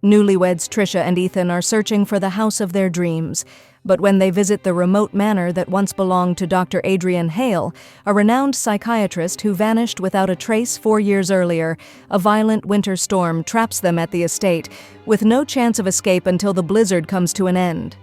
Newlyweds Trisha and Ethan are searching for the house of their dreams, but when they visit the remote manor that once belonged to Dr. Adrian Hale, a renowned psychiatrist who vanished without a trace 4 years earlier, a violent winter storm traps them at the estate, with no chance of escape until the blizzard comes to an end.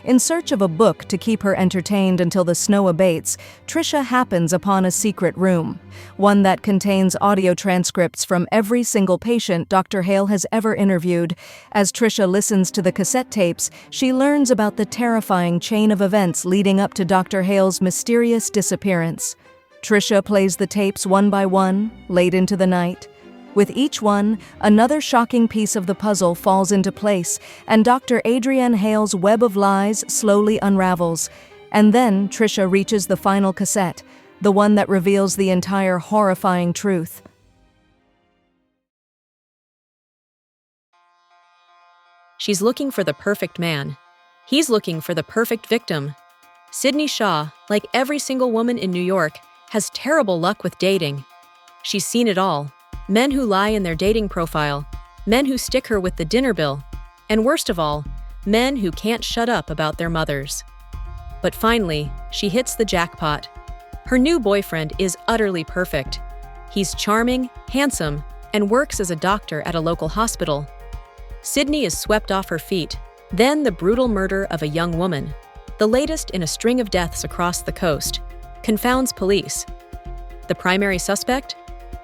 In search of a book to keep her entertained until the snow abates, Trisha happens upon a secret room, one that contains audio transcripts from every single patient Dr. Hale has ever interviewed. As Trisha listens to the cassette tapes, she learns about the terrifying chain of events leading up to Dr. Hale's mysterious disappearance. Trisha plays the tapes one by one, late into the night. With each one, another shocking piece of the puzzle falls into place, and Dr. Adrian Hale's web of lies slowly unravels. And then Trisha reaches the final cassette, the one that reveals the entire horrifying truth. She's looking for the perfect man. He's looking for the perfect victim. Sydney Shaw, like every single woman in New York, has terrible luck with dating. She's seen it all. Men who lie in their dating profile, men who stick her with the dinner bill, and worst of all, men who can't shut up about their mothers. But finally, she hits the jackpot. Her new boyfriend is utterly perfect. He's charming, handsome, and works as a doctor at a local hospital. Sydney is swept off her feet. Then the brutal murder of a young woman, the latest in a string of deaths across the coast, confounds police. The primary suspect?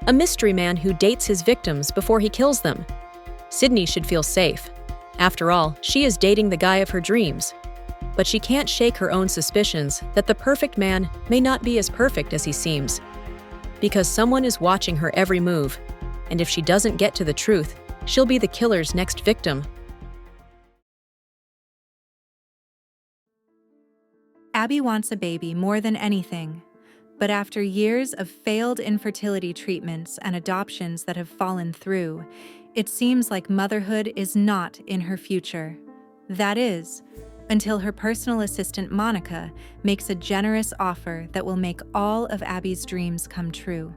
A mystery man who dates his victims before he kills them. Sydney should feel safe. After all, she is dating the guy of her dreams. But she can't shake her own suspicions that the perfect man may not be as perfect as he seems. Because someone is watching her every move, and if she doesn't get to the truth, she'll be the killer's next victim. Abby wants a baby more than anything. But after years of failed infertility treatments and adoptions that have fallen through, it seems like motherhood is not in her future. That is, until her personal assistant Monica makes a generous offer that will make all of Abby's dreams come true.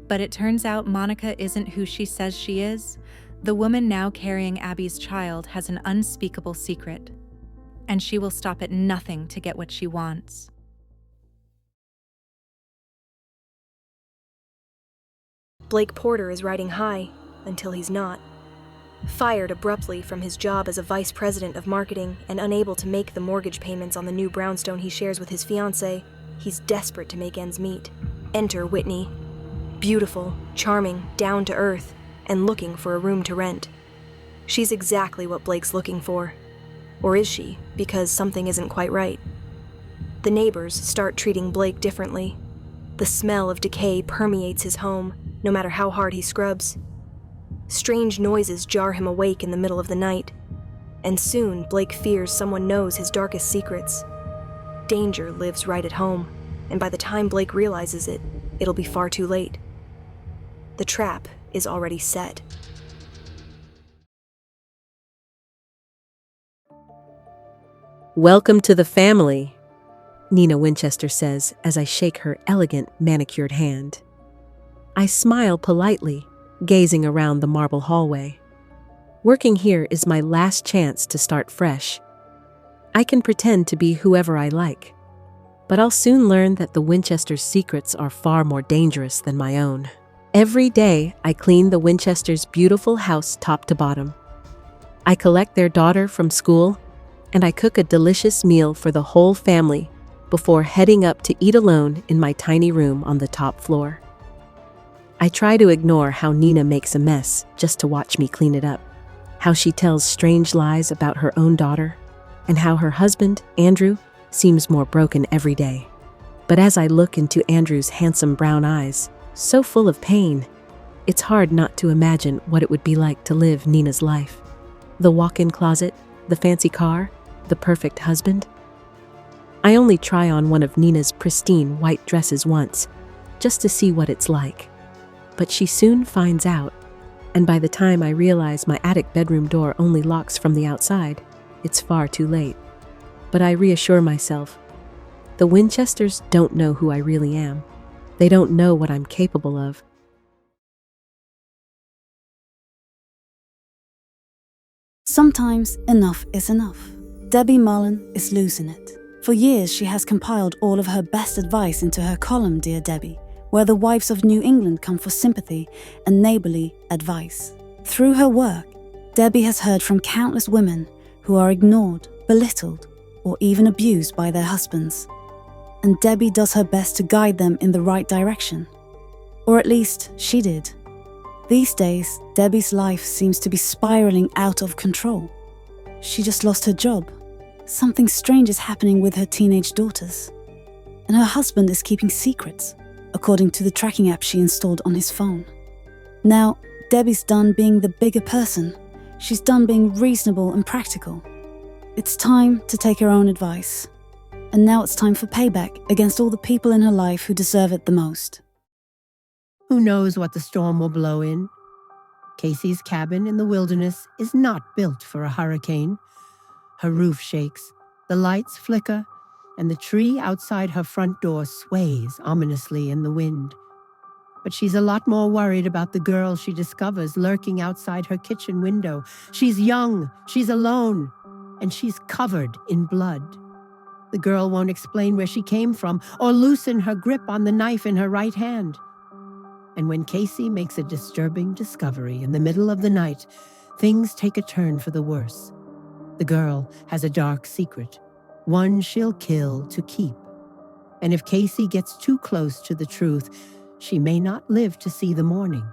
But it turns out Monica isn't who she says she is. The woman now carrying Abby's child has an unspeakable secret, and she will stop at nothing to get what she wants. Blake Porter is riding high, until he's not. Fired abruptly from his job as a vice president of marketing and unable to make the mortgage payments on the new brownstone he shares with his fiancée, he's desperate to make ends meet. Enter Whitney. Beautiful, charming, down to earth, and looking for a room to rent. She's exactly what Blake's looking for. Or is she, because something isn't quite right? The neighbors start treating Blake differently. The smell of decay permeates his home, no matter how hard he scrubs. Strange noises jar him awake in the middle of the night, and soon Blake fears someone knows his darkest secrets. Danger lives right at home, and by the time Blake realizes it, it'll be far too late. The trap is already set. "Welcome to the family," Nina Winchester says as I shake her elegant, manicured hand. I smile politely, gazing around the marble hallway. Working here is my last chance to start fresh. I can pretend to be whoever I like, but I'll soon learn that the Winchesters' secrets are far more dangerous than my own. Every day, I clean the Winchesters' beautiful house top to bottom. I collect their daughter from school, and I cook a delicious meal for the whole family before heading up to eat alone in my tiny room on the top floor. I try to ignore how Nina makes a mess just to watch me clean it up, how she tells strange lies about her own daughter, and how her husband, Andrew, seems more broken every day. But as I look into Andrew's handsome brown eyes, so full of pain, it's hard not to imagine what it would be like to live Nina's life. The walk-in closet, the fancy car, the perfect husband. I only try on one of Nina's pristine white dresses once, just to see what it's like. But she soon finds out, and by the time I realize my attic bedroom door only locks from the outside, it's far too late. But I reassure myself, the Winchesters don't know who I really am. They don't know what I'm capable of. Sometimes enough is enough. Debbie Mullen is losing it. For years, she has compiled all of her best advice into her column, Dear Debbie, where the wives of New England come for sympathy and neighborly advice. Through her work, Debbie has heard from countless women who are ignored, belittled, or even abused by their husbands. And Debbie does her best to guide them in the right direction. Or at least, she did. These days, Debbie's life seems to be spiraling out of control. She just lost her job. Something strange is happening with her teenage daughters. And her husband is keeping secrets, according to the tracking app she installed on his phone. Now, Debbie's done being the bigger person. She's done being reasonable and practical. It's time to take her own advice. And now it's time for payback against all the people in her life who deserve it the most. Who knows what the storm will blow in? Casey's cabin in the wilderness is not built for a hurricane. Her roof shakes, the lights flicker, and the tree outside her front door sways ominously in the wind. But she's a lot more worried about the girl she discovers lurking outside her kitchen window. She's young, she's alone, and she's covered in blood. The girl won't explain where she came from or loosen her grip on the knife in her right hand. And when Casey makes a disturbing discovery in the middle of the night, things take a turn for the worse. The girl has a dark secret, one she'll kill to keep. And if Casey gets too close to the truth, she may not live to see the morning.